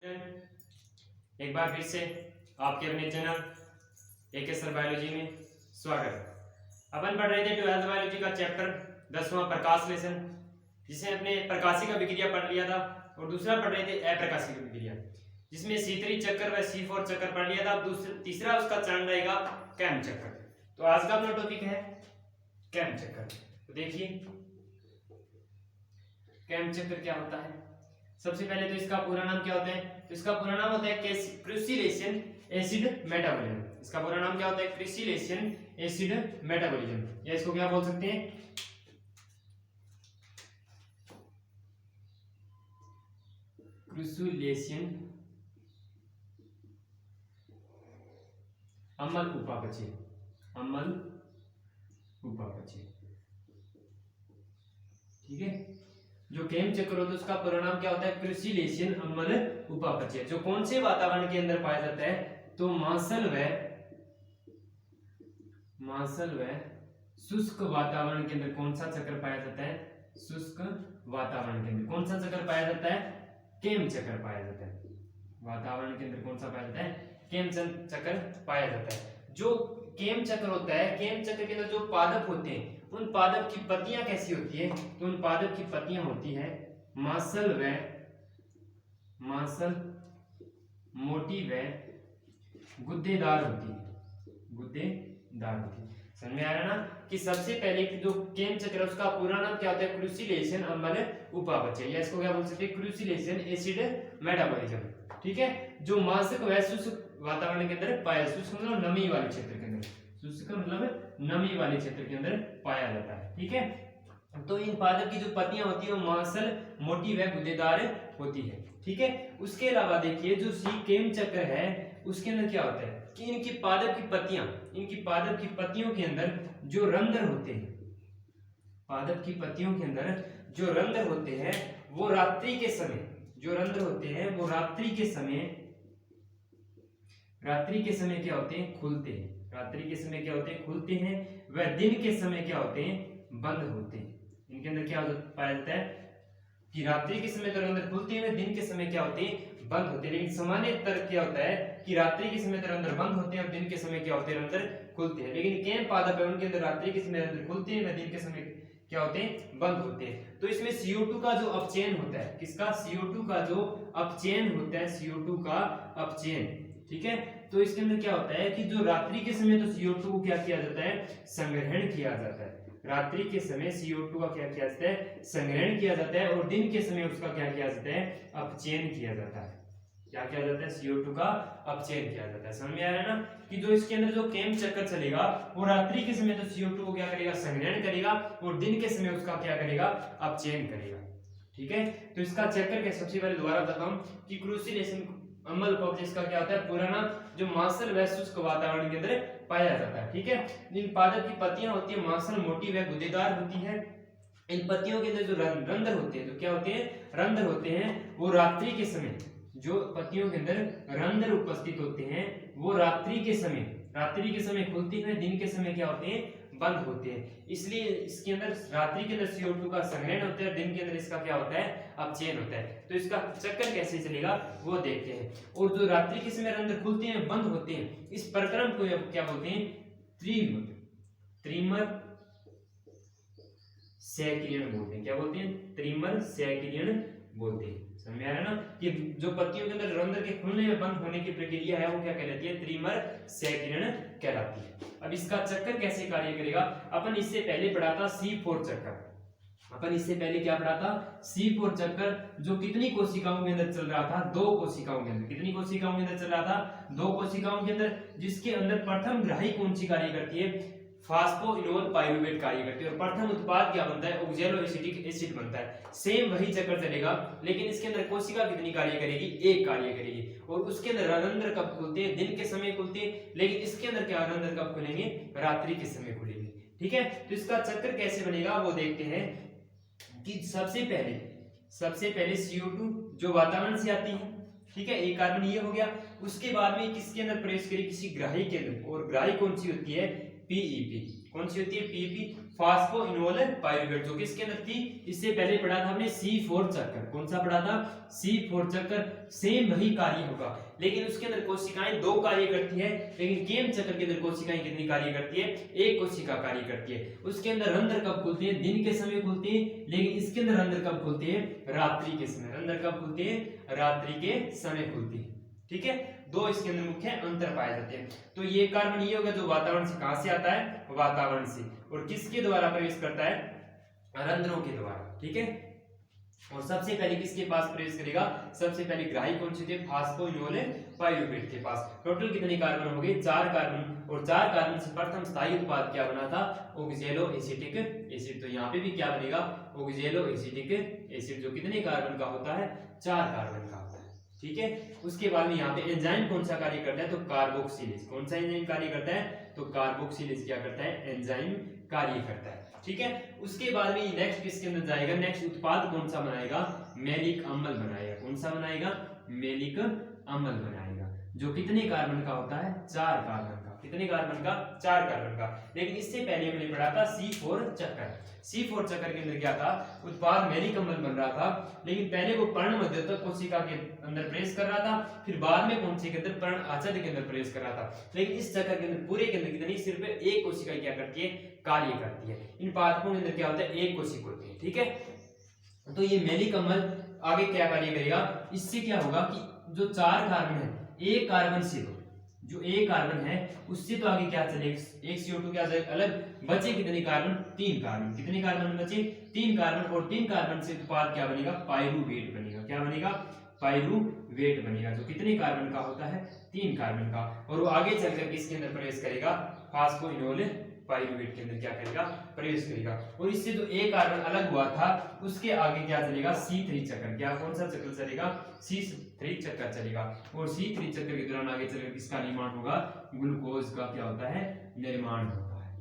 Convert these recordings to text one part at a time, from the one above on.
एक बार फिर से आपके अपने चैनल एके सर बायोलॉजी में स्वागत है। अपन पढ़ रहे थे 12th बायोलॉजी का चैप्टर 10वां प्रकाश लेसन, जिसे अपने प्रकाशी का विक्रिया पढ़ लिया था, और दूसरा पढ़ रहे थे अप्रकाशी का विक्रिया, जिसमें C3 चक्कर व C4 चक्कर पढ़ लिया था। तीसरा उसका चरण रहेगा कैम चक्कर। तो आज का अपना टॉपिक है कैम चक्कर। तो देखिए कैम चक्कर क्या होता है। सबसे पहले तो इसका पूरा नाम क्या होता है। तो इसका पूरा नाम होता है क्रूसिलेशन एसिड मेटाबॉलिज्म। इसका पूरा नाम क्या होता है, क्रूसिलेशन एसिड मेटाबॉलिज्म, या इसको क्या बोल सकते हैं, क्रूसिलेशन अम्ल उपापचय, अम्ल उपापचय। ठीक है, जो केम चक्र होता है उसका परिणाम क्या होता है, क्रूसिलेशन अम्ल उपापचय। जो कौन से वातावरण के अंदर पाया जाता है, तो मांसल व शुष्क वातावरण के अंदर कौन सा चक्र पाया जाता है, शुष्क वातावरण के अंदर कौन सा चक्र पाया जाता है, केम चक्र पाया जाता है। वातावरण के अंदर कौन सा पाया जाता है, केम चक्र पाया जाता है। जो केम चक्र होता है, केम चक्र के अंदर जो पादप होते हैं, उन पादप की पत्तियां कैसी होती है, तो उन पादप की पत्तियां होती है मांसल मोटी व गुद्देदार होती है, गुद्देदार होती है। समझ में आ रहा ना कि सबसे पहले जो केम चक्र है उसका पूरा नाम क्या होता है, क्रूसिलेशन अम्ल उपापचय, या इसको क्या बोल सकते हैं, क्रूसिलेशन एसिड मेटाबॉलिज्म। ठीक है, जो मांसक व शुष्क वातावरण के अंदर पाया, शुष्क मतलब नमी वाले क्षेत्र के अंदर, शुष्क मतलब नमी वाले क्षेत्र के अंदर पाया जाता है। ठीक है, तो इन पादप की जो पत्तियां होती है वो मांसल मोटी व गुद्देदार होती है। ठीक है, उसके अलावा देखिए जो केम चक्र है उसके अंदर क्या होता है कि इनकी पादप की पत्तियों के अंदर जो रंध्र होते हैं, पादप की पत्तियों के अंदर जो रंध्र होते हैं वो रात्रि के समय, जो रंध्र होते हैं वो रात्रि के समय क्या होते हैं, खुलते हैं। रात्रि के समय क्या होते हैं, खुलते हैं, वह दिन के समय क्या होते हैं, बंद होते हैं। इनके अंदर क्या पाया जाता है कि रात्रि के समय तो रंध्र खुलते हैं, दिन के समय क्या होते हैं, बंद होते हैं। लेकिन सामान्य तर्क क्या होता है कि रात्रि के समय तो रंध्र बंद होते हैं और दिन के समय क्या होते हैं, रंध्र खुलते हैं। लेकिन केम पादप है उनके अंदर रात्रि के समय रंध्र खुलते हैं, दिन के समय क्या होते हैं, बंद होते हैं। तो इसमें CO2 का जो अपचयन होता है, किसका, CO2 का जो अपचयन होता है, CO2 का अपचयन। ठीक है, तो इसके अंदर क्या होता है कि जो रात्रि के समय तो CO2 को क्या किया जाता है, संग्रहण किया जाता है। रात्रि के समय CO2 का क्या किया जाता है, संग्रहण किया जाता है, और दिन के समय उसका क्या किया जाता है, अपचयन किया जाता है। क्या किया जाता है, CO2 का अपचयन किया जाता है। समझ में आ रहा है ना कि जो इसके अंदर जो केम चक्कर चलेगा वो रात्रि के समय तो CO2 को क्या करेगा, संग्रहण करेगा, और दिन के समय उसका क्या करेगा, अपचयन करेगा। ठीक है, तो इसका चक्कर के सबसे पहले दोबारा बताता हूं कि क्रूसिलेशन अम्ल उपापचय इसका क्या होता है, पूरा नाम जो मांसल व शुष्क वातावरण के अंदर पाया जाता है। ठीक है, इन पादप की पत्तियां होती है मांसल मोटी व गुद्देदार होती है। इन पत्तियों के अंदर जो रंध्र होते हैं, तो क्या होते हैं, रंध्र होते हैं, वो रात्रि के समय, जो पत्तियों के अंदर रंध्र उपस्थित होते हैं वो रात्रि के समय खुलती है, दिन के समय क्या होते हैं, बंद होते हैं। इसलिए इसके अंदर रात्रि के अंदर CO2 का संग्रहण होता है, दिन के अंदर इसका क्या होता है, अपचयन होता है। तो इसका चक्कर कैसे चलेगा वो देखते हैं। और जो रात्रि के समय रंध्र खुलते हैं, बंद होते हैं, इस प्रक्रम को क्या बोलते हैं, त्रिमर सैकिरण बोलते हैं। क्या बोलते हैं, त्रिमर सैकिरण बोलते हैं। समझ में आ रहा है ना कि जो पत्तियों के अंदर रंध्र के खुलने में बंद होने की प्रक्रिया है वो क्या कहलाती है, त्रिमर सैकिरण कहलाती है। अब इसका चक्कर कैसे कार्य करेगा, अपन इससे पहले पढ़ा था C4 चक्कर। अपन इससे पहले क्या पढ़ा था, C4 चक्कर, जो कितनी कोशिकाओं के अंदर चल रहा था, 2 कोशिकाओं के अंदर। कितनी कोशिकाओं के अंदर चल रहा था, 2 कोशिकाओं के अंदर, जिसके अंदर प्रथम ग्राही कौन सी कार्य करती है, फास्फोइनोल पाइरुवेट कार्य करती है, और प्रथम उत्पाद क्या बनता है, ऑक्सैलोएसिटिक एसिड बनता है। सेम वही चक्कर चलेगा, लेकिन इसके अंदर कोशिका कितनी कार्य करेगी, एक कार्य करेगी, और उसके अंदर रंध्र कब खुलते हैं, दिन के समय खुलते हैं, लेकिन इसके अंदर क्या रंध्र कब खुलेंगे, रात्रि के समय खुलेंगे। ठीक है, तो इसका चक्कर कैसे बनेगा वो देखते हैं कि सबसे पहले CO2 जो वातावरण से आती है, ठीक है, एक कार्बन ये हो गया, उसके बाद में किसके अंदर प्रवेश करेगी, किसी ग्राही के अंदर, और ग्राही कौन सी होती है, PEP। कौन सी होती है? पीपी फास्फोइनोल पाइरूवेट, जो कि इसके अंदर थी। इससे पहले पढ़ा था हमने C4 चक्कर। कौन सा पढ़ा था? C4 चक्कर। सेम वही कार्य होगा, लेकिन उसके अंदर कोशिकाएं दो कार्य करती है, लेकिन केम चक्कर के अंदर कोशिकाएं कितनी कार्य करती है? एक कोशिका कार्य करती है। उसके अंदर रंध्र कब खुलते हैं? दिन के समय खुलते हैं, लेकिन इसके अंदर रंध्र कब खुलते हैं? रात्रि के समय। रंध्र कब खुलते हैं? रात्रि के समय खुलती है। ठीक है, दो इसके अंदर मुख्य अंतर पाए जाते हैं। तो ये कार्बन ये होगा जो वातावरण से कहां से आता है? वातावरण से। और किसके द्वारा प्रवेश करता है? रंध्रों के द्वारा। ठीक है, और सबसे पहले किसके पास प्रवेश करेगा? सबसे पहले ग्राही कौन से थे? फास्फोइनोल पाइरूवेट के पास। टोटल कितने कार्बन हो गए? 4 कार्बन। और 4 कार्बन से प्रथम स्थायी उत्पाद क्या बना था? ऑक्जेलो एसिटिक एसिड। तो यहाँ पे भी क्या बनेगा? ऑक्जेलो एसिटिक एसिड, जो कितने कार्बन का होता है? 4 कार्बन का होता है। ठीक है, उसके बाद में यहाँ पे एंजाइम कौन सा कार्य करता है? तो कार्बोक्सिलेज। कौन सा एंजाइम कार्य करता है? तो कार्बोक्सिलेज क्या करता है? एंजाइम कार्य करता है। ठीक है, उसके बाद में नेक्स्ट किसके अंदर जाएगा? नेक्स्ट उत्पाद कौन सा बनाएगा? मैलिक अम्ल बनाएगा। कौन सा बनाएगा? मैलिक अम्ल बनाएगा, जो कितने कार्बन का होता है? 4 कार्बन का। कितने कार्बन का? 4 कार्बन का। लेकिन इससे पहले हमने पढ़ा था C4 चक्कर। C4 चक्कर के अंदर क्या था? उत्पाद मैलिक अम्ल बन रहा था, लेकिन पहले वो पर्ण मध्यस्थक कोशिका के अंदर प्रवेश कर रहा था, फिर बाद में कौन सी के अंदर? पर्ण आचर्य के अंदर प्रवेश कर रहा था। लेकिन इस चक्कर के अंदर पूरे के अंदर कितनी? सिर्फ एक कोशिका क्या करती है? कार्य करती है। इन पादपों के अंदर क्या होता है? एक कोशिक होती है। ठीक है, तो ये मैलिक अम्ल आगे क्या कार्य करेगा? इससे क्या होगा कि जो 4 कार्बन है, एक कार्बन से जो एक कार्बन है उससे तो आगे क्या चलेगा? एक CO2 क्या जाएगा? अलग। बचे कितने कार्बन? 3 कार्बन। कितने कार्बन बचे? 3 कार्बन। और 3 कार्बन से उत्पाद क्या बनेगा? पाइरूवेट बनेगा। क्या बनेगा? पाइरूवेट बनेगा, जो कितने कार्बन का होता है? 3 कार्बन का। और वो आगे चलकर किसके अंदर प्रवेश करेगा? फास्फोइनोल पाइरूवेट के अंदर क्या करेगा? प्रवेश करेगा। और इससे जो एक कार्बन अलग हुआ था उसके आगे क्या चलेगा? C3 चक्कर। क्या कौन सा चक्कर चलेगा? C3 चक्कर चलेगा। और C3 चक्कर के दौरान आगे चलकर किसका निर्माण होगा? ग्लूकोज का क्या होता है? निर्माण होता है।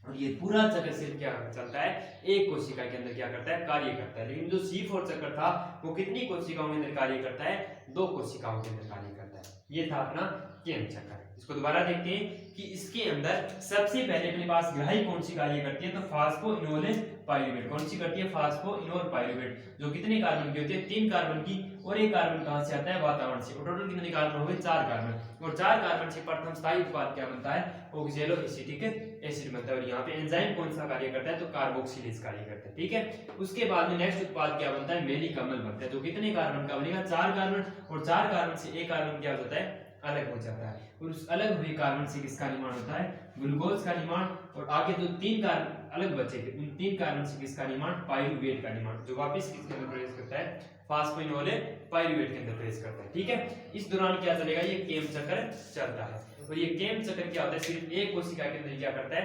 और ये पूरा चक्र सिर्फ क्या चलता है? एक कोशिका के अंदर क्या करता है? कार्य करता है। लेकिन जो C4 चक्कर था वो कितनी कोशिकाओं के अंदर कार्य करता है? 2 कोशिकाओं के अंदर कार्य करता है। ये था अपना केम चक्कर। इसको दोबारा देखते हैं कि इसके अंदर सबसे पहले अपने पास ग्राही कौन सी कार्य करती है? तो फास्फोइनोल पाइरूवेट। कौन सी करती है? फास्फोइनोल पाइरूवेट, जो कितने कार्बन की होती है? 3 कार्बन की। और एक कार्बन कहां से आता है? वातावरण से। और टोटल कितने कार्बन हो गए? 4 कार्बन। और 4 कार्बन से प्रथम स्थायी उत्पाद क्या बनता है? ऑक्जेलो एसिटिक एसिड बनता है। और यहाँ पे एंजाइम कौन सा कार्य करता है? तो कार्बोक्सिलेज कार्य करता है। ठीक है, उसके बाद में नेक्स्ट उत्पाद क्या बनता है? मैलिक अम्ल बनता है, जो कितने कार्बन का बनेगा? 4 कार्बन। और 4 कार्बन से एक कार्बन क्या होता है? अलग हो जाता है। और उस अलग हुए कार्बन से किसका निर्माण होता है? ग्लूकोज का निर्माण। और आगे जो 3 कार्बन अलग बचे थे उन 3 कार्बन से किसका निर्माण? पाइरूवेट का निर्माण, जो वापस किसके अंदर प्रवेश करता है? फास्फोइनोल पाइरूवेट के अंदर प्रवेश करता है। ठीक है, इस दौरान क्या चलेगा? ये केम चक्र चलता है। और ये केम चक्र क्या होता है? सिर्फ एक कोशिका के अंदर क्या करता है?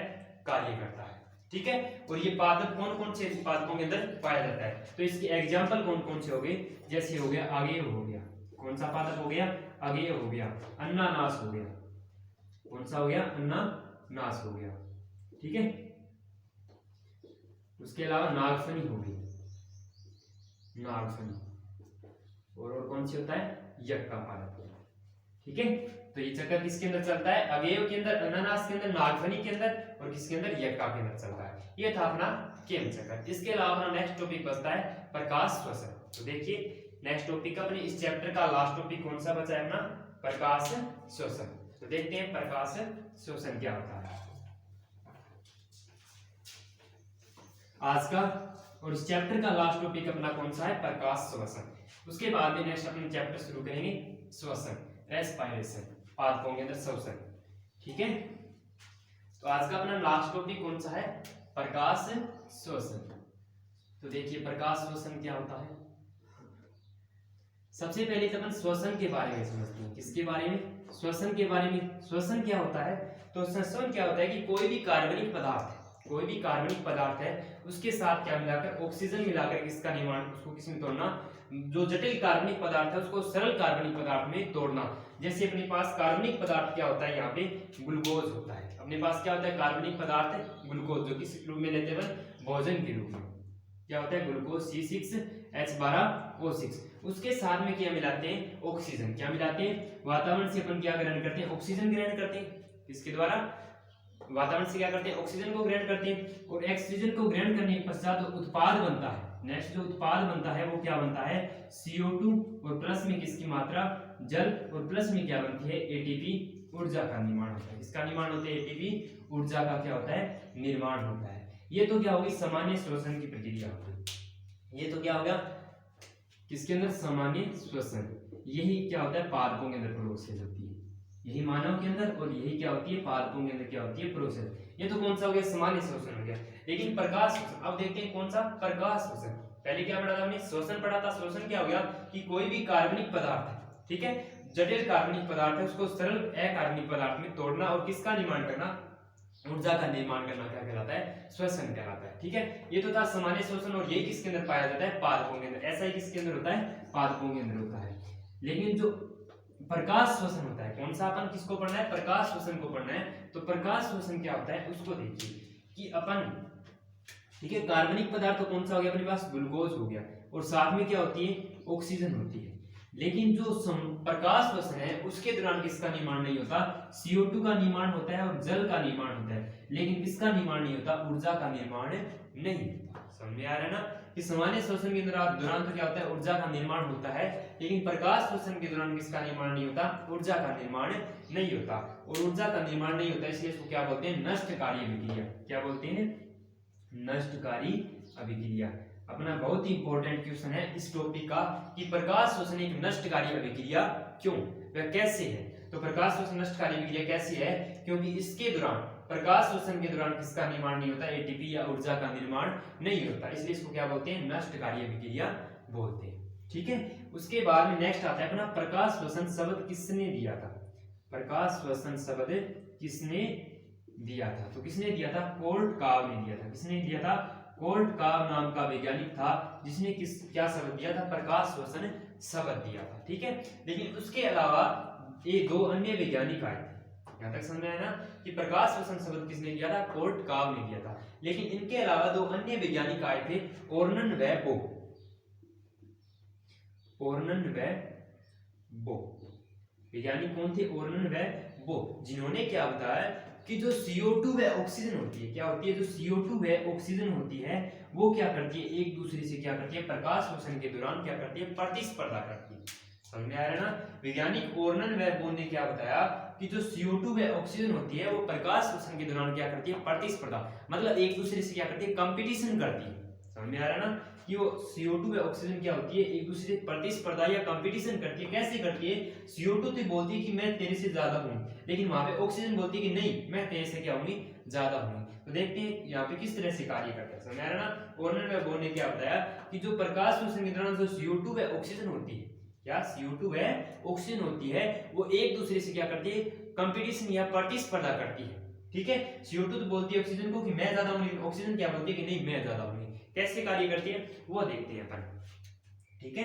कार्य करता है। ठीक है, और ये पादप कौन कौन से पादपों के अंदर पाया जाता है? तो इसके एग्जाम्पल कौन कौन से हो गए? जैसे हो गया आगे हो गया। कौन सा पादप हो गया? आगे हो गया। अन्नानास हो गया। कौन सा हो गया? अन्नानास हो गया। ठीक है, उसके अलावा नागफनी हो गई। नागफनी। और कौन सी होता है? यक्का पादप। ठीक है, तो ये चक्कर किसके अंदर चलता है? अवयव के अंदर, अनानास के अंदर, नागफनी के अंदर, और किसके अंदर? यक्का के अंदर चलता है। ये था अपना केम चक्कर। इसके अलावा अपना नेक्स्ट टॉपिक बचता है प्रकाश श्वसन। तो देखिए नेक्स्ट टॉपिक अपने इस चैप्टर का लास्ट टॉपिक कौन सा बचा है अपना? प्रकाश श्वसन। तो देखते हैं प्रकाश श्वसन क्या होता है आज का। और इस चैप्टर का लास्ट टॉपिक अपना कौन सा है? प्रकाश श्वसन। उसके बाद में नेक्स्ट अपने चैप्टर शुरू करेंगे श्वसन, रेस्पिरेशन, पादपों के अंदर श्वसन। ठीक है, तो आज का अपना लास्ट टॉपिक कौन सा है? प्रकाश श्वसन। तो देखिए प्रकाश श्वसन क्या होता है। सबसे पहले तो अपन श्वसन के बारे में समझते हैं। किसके बारे में? श्वसन के बारे में। श्वसन क्या होता है? तो श्वसन क्या होता है कि कोई भी कार्बनिक पदार्थ है उसके साथ क्या मिलाकर? ऑक्सीजन मिलाकर किसका निर्माण? उसको किसमें तोड़ना? जो जटिल कार्बनिक पदार्थ है उसको सरल कार्बनिक पदार्थ में तोड़ना। जैसे अपने पास कार्बनिक पदार्थ क्या होता है? यहाँ पे ग्लूकोज होता है। अपने पास क्या होता है? कार्बनिक पदार्थ ग्लूकोज, जो किस रूप में लेते हैं? भोजन के रूप में। क्या होता है? Glucose C6H12O6। उसके साथ में क्या मिलाते हैं? ऑक्सीजन। क्या मिलाते हैं? वातावरण से अपन क्या ग्रहण करते हैं? ऑक्सीजन ग्रहण करते हैं। किसके द्वारा? वातावरण से क्या करते हैं, ऑक्सीजन को ग्रहण करते हैं, और ऑक्सीजन को ग्रहण करने के पश्चात जो उत्पाद बनता है, नेक्स्ट जो उत्पाद बनता है वो क्या बनता है, CO2, और प्लस में किसकी मात्रा, जल, और प्लस में क्या बनती है, ATP, ऊर्जा का निर्माण होता है। किसका निर्माण होता है, ATP, ऊर्जा का क्या होता है, निर्माण होता है। ये तो क्या होगी, सामान्य श्वसन की प्रक्रिया होगी। ये तो क्या होगा, किसके अंदर, सामान्य श्वसन। यही क्या होता है, पादपों के अंदर प्रोसेस होती है, यही मानव के अंदर, और यही क्या होती है, पादपों के अंदर क्या होती है, प्रोसेस। ये तो कौन सा हो गया, सामान्य श्वसन हो गया। लेकिन प्रकाश श्वसन, अब देखते हैं कौन सा, प्रकाश श्वसन। पहले क्या पढ़ा था हमने, श्वसन पढ़ा था। श्वसन क्या हो गया कि कोई भी कार्बनिक पदार्थ है, ठीक है, जटिल कार्बनिक पदार्थ है, उसको सरल अकार्बनिक पदार्थ में तोड़ना और किसका निर्माण करना, ऊर्जा का निर्माण करना, क्या कहलाता है, श्वसन कहलाता है। ठीक है, ये तो था सामान्य श्वसन, और यही किसके अंदर पाया जाता है, पादपों के अंदर। ऐसा ही किसके अंदर होता है, पादपों के अंदर होता है। लेकिन जो प्रकाश श्वसन होता है, कौन सा, अपन किसको पढ़ना है, प्रकाश श्वसन को पढ़ना है। तो प्रकाश श्वसन क्या होता है, उसको देखिए कि अपन, ठीक है, कार्बनिक पदार्थ तो कौन सा हो गया अपने पास, ग्लूकोज हो गया, और साथ में क्या होती है, ऑक्सीजन होती है। लेकिन जो प्रकाश श्वसन है उसके दौरान किसका निर्माण नहीं होता, CO2 का निर्माण होता है और जल का निर्माण होता है, लेकिन किसका निर्माण नहीं होता, ऊर्जा का निर्माण नहीं होता। समझ में आ रहा है ना कि सामान्य श्वसन के दौरान तो क्या होता है, ऊर्जा का निर्माण होता है, लेकिन प्रकाश श्वसन के दौरान किसका निर्माण नहीं होता, ऊर्जा का निर्माण नहीं होता। और ऊर्जा का निर्माण नहीं होता, इसलिए इसको क्या बोलते हैं, नष्टकारी अभिक्रिया। क्या बोलते हैं, नष्टकारी अभिक्रिया। अपना बहुत ही इंपॉर्टेंट क्वेश्चन है इस टॉपिक का कि प्रकाश श्वसन एक नष्टकारी अभिक्रिया क्यों, वह कैसे है। तो प्रकाश श्वसन नष्टकारी अभिक्रिया कैसी है, क्योंकि इसके दौरान, प्रकाश श्वसन के दौरान किसका निर्माण नहीं होता, ATP या ऊर्जा का निर्माण नहीं होता, इसलिए इसको क्या बोलते हैं, नष्टकारी अभिक्रिया बोलते हैं। ठीक है, उसके बाद में नेक्स्ट आता है अपना प्रकाश श्वसन शब्द किसने दिया था। प्रकाश श्वसन शब्द किसने दिया था, तो किसने दिया था, कोल्टकाव ने दिया था। किसने दिया था, कोल्टकाव नाम का वैज्ञानिक था जिसने क्या शब्द दिया था, प्रकाश श्वसन शब्द दिया था। ठीक है, लेकिन उसके अलावा ये दो अन्य वैज्ञानिक आए थे। यहां तक समझ में आया ना कि प्रकाश श्वसन शब्द किसने दिया था, कोल्टकाव ने दिया था। लेकिन इनके अलावा दो अन्य वैज्ञानिक आए थे, ओर्नन व बो। ओर्नन व बो वैज्ञानिक कौन थे, ओर्नन व बो, जिन्होंने क्या बताया कि जो CO2 व ऑक्सीजन होती है, क्या होती है, जो CO2 व ऑक्सीजन होती है वो क्या करती है, एक दूसरे से क्या करती है, प्रकाश श्वसन के दौरान क्या करती है, प्रतिस्पर्धा करती है। समझ में आ रहा है ना। वैज्ञानिक ओर्नन व बो ने क्या बताया कि जो CO2 व ऑक्सीजन होती है वो प्रकाश श्वसन के दौरान क्या करती है, प्रतिस्पर्धा, मतलब एक दूसरे से क्या करती है, कंपटीशन करती है। समझ में आ रहा है ना कि वो CO2 व ऑक्सीजन क्या होती है, एक दूसरे से प्रतिस्पर्धा या कंपटीशन करती है। कैसे करती है, CO2 तो बोलती है कि मैं तेरे से ज्यादा हूं, लेकिन वहां पे ऑक्सीजन बोलती है कि नहीं, मैं तेरे से क्या होंगी, ज्यादा होंगी। तो देखते हैं यहाँ पे किस तरह से कार्य करता है। समझ आ रहा है ना। ओर्नन व बो ने क्या बताया कि जो प्रकाश श्वसन के दौरान जो CO2 व ऑक्सीजन होती है, क्या CO2 व ऑक्सीजन होती है, वो एक दूसरे से क्या करती है, कंपटीशन या प्रतिस्पर्धा करती है। ठीक है, CO2 तो बोलती है ऑक्सीजन को कि मैं ज्यादा हूं, लेकिन ऑक्सीजन क्या बोलती है कि नहीं, मैं ज्यादा हूं। कैसे कार्य करती है वो देखते हैं अपन। ठीक है,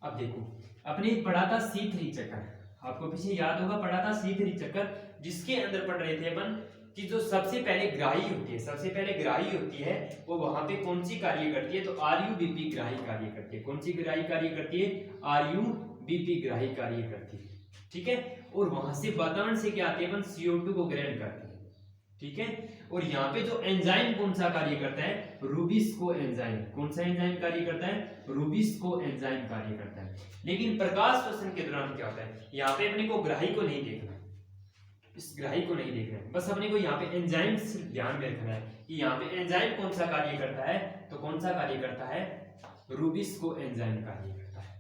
अब देखो अपने पढ़ा था C3 चक्कर, आपको पीछे याद होगा पढ़ा था C3 चक्कर, जिसके अंदर पढ़ रहे थे अपन कि जो सबसे पहले ग्राही होती है, सबसे पहले ग्राही होती है वो वहां पे कौन सी कार्य करती है, तो RUBP ग्राही कार्य करती है। कौन सी ग्राही कार्य करती है, RUBP ग्राही कार्य करती है। ठीक है, और वहां से वातावरण से क्या आती है, अपन CO2 को ग्रहण करते हैं। ठीक है, और यहाँ पे जो एंजाइम कौन सा कार्य करता है, रूबिस्को एंजाइम। कौन सा एंजाइम कार्य करता है, रूबिस्को एंजाइम कार्य करता है। लेकिन प्रकाश श्वसन के दौरान क्या होता है, यहाँ पे अपने को ग्राही को नहीं देखना, इस ग्राही को नहीं देखना है, बस अपने को यहाँ पे एंजाइम सिर्फ ध्यान में रखना है कि यहाँ पे एंजाइम कौन सा कार्य करता है, तो कौन सा कार्य करता है, रूबिस्को एंजाइम कार्य करता है।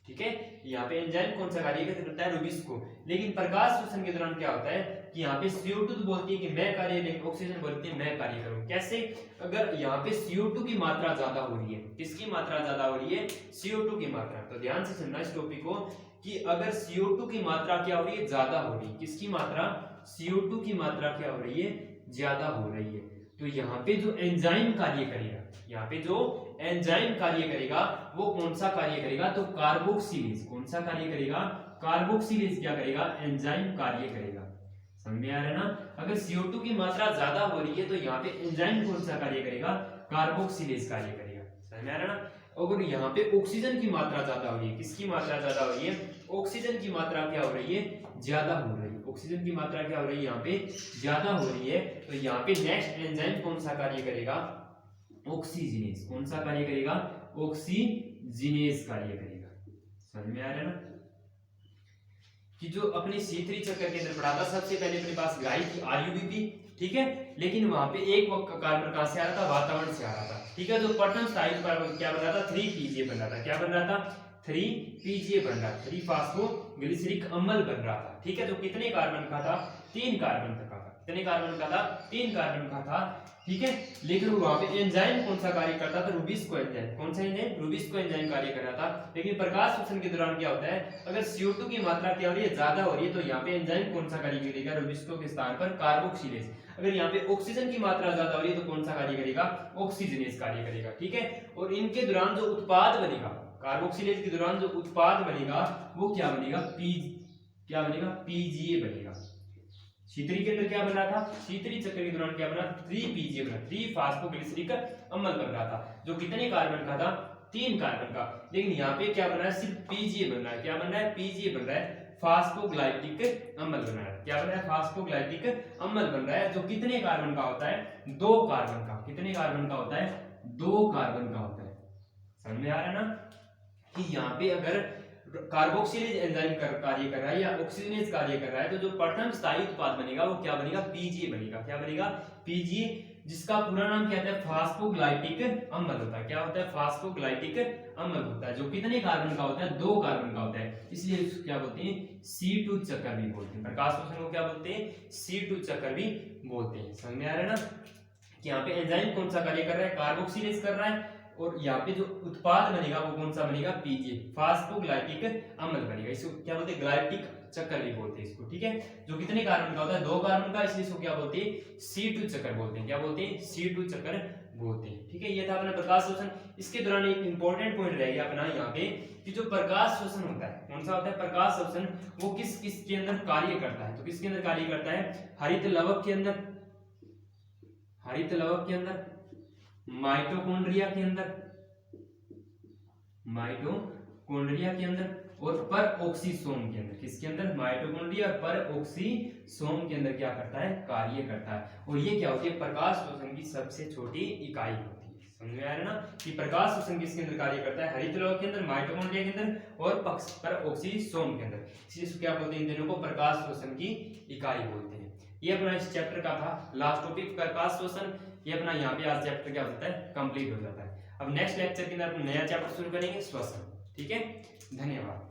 ठीक है, यहाँ पे एंजाइम कौन सा कार्य करता है, रूबिस्को। लेकिन प्रकाश श्वसन के दौरान क्या होता है कि यहाँ पे CO2 तो बोलती है कि मैं कार्य, लेकिन ऑक्सीजन बोलती है मैं कार्य करूं। कैसे, अगर यहाँ पे CO2 की मात्रा ज्यादा हो रही है, किसकी मात्रा ज्यादा हो रही है, CO2 की मात्रा। तो ध्यान से सुनना इस टॉपिक को कि अगर CO2 की मात्रा क्या हो रही है, ज्यादा हो रही है, किसकी मात्रा, CO2 की मात्रा क्या हो रही है, ज्यादा हो रही है, तो यहाँ पे जो एंजाइम कार्य करेगा, यहाँ पे जो एंजाइम कार्य करेगा वो कौन सा कार्य करेगा, तो कार्बोक्सिलेज। कौन सा कार्य करेगा, कार्बोक्सिलेज क्या करेगा, एंजाइम कार्य करेगा। समझ में आ रहा है ना। अगर CO2 की मात्रा ज्यादा हो रही है तो यहाँ पे एंजाइम कौन सा कार्य करेगा, कार्बोक्सिलेज कार्य करेगा। समझ में आ रहा है ना। अगर यहाँ पे ऑक्सीजन की मात्रा ज्यादा हो रही है, किसकी मात्रा ज्यादा हो रही है, ऑक्सीजन की मात्रा क्या हो रही है, ज्यादा हो रही है, ऑक्सीजन की मात्रा क्या हो रही है यहाँ पे ज्यादा हो रही है, तो यहाँ पे नेक्स्ट एंजाइम कौन सा कार्य करेगा, ऑक्सीजिनेज। कौन सा कार्य करेगा, ऑक्सीजिनेज कार्य करेगा। समझ में आ रहा है ना कि जो अपने C3 चक्कर के अंदर पढ़ा था, सबसे पहले अपने पास गाय की RUBP, ठीक है, लेकिन वहां पे एक कार्बन कहां से आ रहा था, वातावरण से आ रहा था, ठीक है। जो प्रथम स्थायी कार्बन क्या बन रहा था, 3PGA बन रहा था। क्या बन रहा था, 3PGA बन रहा था, 3 फास्फोग्लिसरिक अम्ल बन रहा था, ठीक है। जो कितने कार्बन का था, 3 कार्बन का था। कितने कार्बन का था, 3 कार्बन का था, ठीक है। लेकिन वहां पे एंजाइम कौन सा कार्य करता था, रुबिस्को एंजाइम। कौन सा एंजाइम, रुबिस्को एंजाइम कार्य कर रहा था। लेकिन प्रकाश श्वसन के दौरान क्या होता है, अगर CO2 की मात्रा क्या हो रही है, ज्यादा हो रही है, तो यहाँ पे एंजाइम कौन सा कार्य करेगा, रुबिस्को के स्थान पर कार्बोक्सिलेज। अगर यहाँ पे ऑक्सीजन की मात्रा ज्यादा हो रही है तो कौन सा कार्य करेगा, ऑक्सीजनेज कार्य करेगा, ठीक है। और इनके दौरान जो उत्पाद बनेगा, कार्बोक्सिलेज के दौरान जो उत्पाद बनेगा वो क्या बनेगा, PGA बनेगा। C3 के अंदर क्या बन रहा था, C3 चक्कर के दौरान क्या बना, 3PGA बना, 3 फास्फोग्लिसरिक अम्ल बन रहा था, जो कितने कार्बन का था, 3 कार्बन का। लेकिन यहाँ पे क्या बन रहा है, सिर्फ PGA बन रहा है। क्या बन रहा है, PGA बन रहा है, फास्फोग्लाइटिक अम्ल बन रहा है। क्या बन रहा है, फास्फोग्लाइटिक अम्ल बन रहा है, जो कितने कार्बन का होता है, 2 कार्बन का। कितने कार्बन का होता है, 2 कार्बन का होता है। समझ में आ रहा है ना कि यहाँ पे अगर कार्बोक्सिलेज एंजाइम कार्य कर रहा है या ऑक्सीजनेज कार्य कर रहा है, तो जो प्रथम स्थायी उत्पाद बनेगा वो क्या बनेगा, PGA बनेगा। क्या बनेगा, PGA, जिसका पूरा नाम क्या होता है, फास्फोग्लाइटिक अम्ल होता है। क्या होता है, फास्फोग्लाइटिक अम्ल होता है, जो कितने कार्बन का होता है, 2 कार्बन का होता है। इसलिए इसको क्या बोलते हैं, C2 चक्कर भी बोलते हैं। प्रकाश श्वसन को क्या बोलते हैं, C2 चक्कर भी बोलते हैं। समझ में आ रहा है ना कि यहाँ पे एंजाइम कौन सा कार्य कर रहा है, कार्बोक्सिलेज कर रहा है, और यहाँ पे जो उत्पाद बनेगा वो कौन सा बनेगा, PGA, फास्फोग्लाइटिक अम्ल बनेगा। इसको क्या बोलते हैं, ग्लाइटिक चक्कर भी बोलते हैं इसको, ठीक है। जो कितने कार्बन का होता है, 2 कार्बन का, इसलिए इसको क्या बोलते हैं, C2 चक्कर बोलते हैं। क्या बोलते हैं, C2 चक्कर बोलते हैं, ठीक है। ये था अपना प्रकाश श्वसन। इसके दौरान एक इंपॉर्टेंट पॉइंट रह गया अपना यहाँ पे कि जो प्रकाश श्वसन होता है, कौन सा होता है प्रकाश श्वसन, वो किस किस के अंदर कार्य करता है। तो किसके अंदर कार्य करता है, हरित लवक के अंदर, हरित लवक के अंदर, माइटोकॉन्ड्रिया के अंदर, माइटोकॉन्ड्रिया के अंदर, और परऑक्सीसोम के अंदर। किसके अंदर, माइटोकॉन्ड्रिया और परऑक्सीसोम के अंदर क्या करता है, कार्य करता है। और ये क्या होती है, प्रकाश श्वसन की सबसे छोटी इकाई होती है। समझ में आ रहा है ना कि प्रकाश श्वसन किसके अंदर कार्य करता है, हरित लवक के अंदर, माइटोकॉन्ड्रिया के अंदर और परऑक्सीसोम के अंदर। इसलिए क्या बोलते हैं, इन दोनों को प्रकाश श्वसन की इकाई बोलते हैं। ये अपना इस चैप्टर का था लास्ट टॉपिक, प्रकाश श्वसन। ये अपना यहाँ पे आज चैप्टर क्या होता है, कंप्लीट हो जाता है। अब नेक्स्ट लेक्चर के अंदर नया चैप्टर शुरू करेंगे, श्वसन, ठीक है। धन्यवाद।